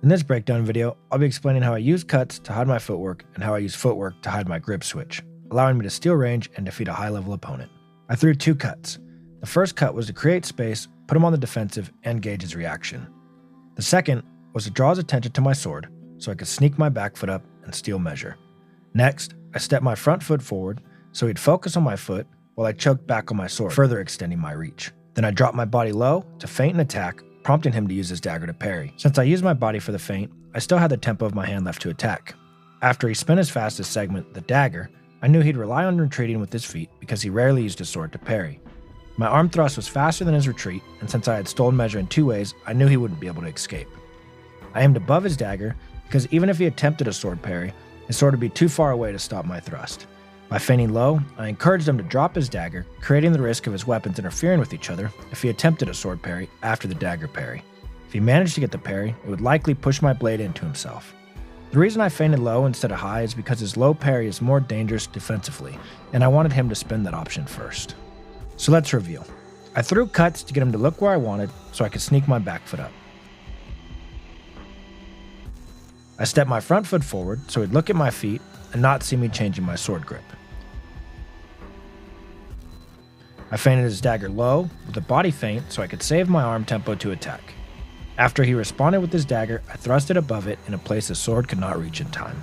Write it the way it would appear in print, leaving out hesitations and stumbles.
In this breakdown video, I'll be explaining how I use cuts to hide my footwork and how I use footwork to hide my grip switch, allowing me to steal range and defeat a high-level opponent. I threw 2 cuts. The first cut was to create space, put him on the defensive, and gauge his reaction. The second was to draw his attention to my sword, so I could sneak my back foot up and steal measure. Next, I stepped my front foot forward, so he'd focus on my foot while I choked back on my sword, further extending my reach. Then I dropped my body low to feint an attack, prompting him to use his dagger to parry. Since I used my body for the feint, I still had the tempo of my hand left to attack. After he spent his fastest segment, the dagger, I knew he'd rely on retreating with his feet because he rarely used his sword to parry. My arm thrust was faster than his retreat, and since I had stolen measure in 2 ways, I knew he wouldn't be able to escape. I aimed above his dagger because even if he attempted a sword parry, his sword would be too far away to stop my thrust. By feinting low, I encouraged him to drop his dagger, creating the risk of his weapons interfering with each other if he attempted a sword parry after the dagger parry. If he managed to get the parry, it would likely push my blade into himself. The reason I feinted low instead of high is because his low parry is more dangerous defensively, and I wanted him to spin that option first. So let's review. I threw cuts to get him to look where I wanted so I could sneak my back foot up. I stepped my front foot forward so he'd look at my feet and not see me changing my sword grip. I feinted his dagger low with a body feint so I could save my arm tempo to attack. After he responded with his dagger, I thrust it above it in a place his sword could not reach in time.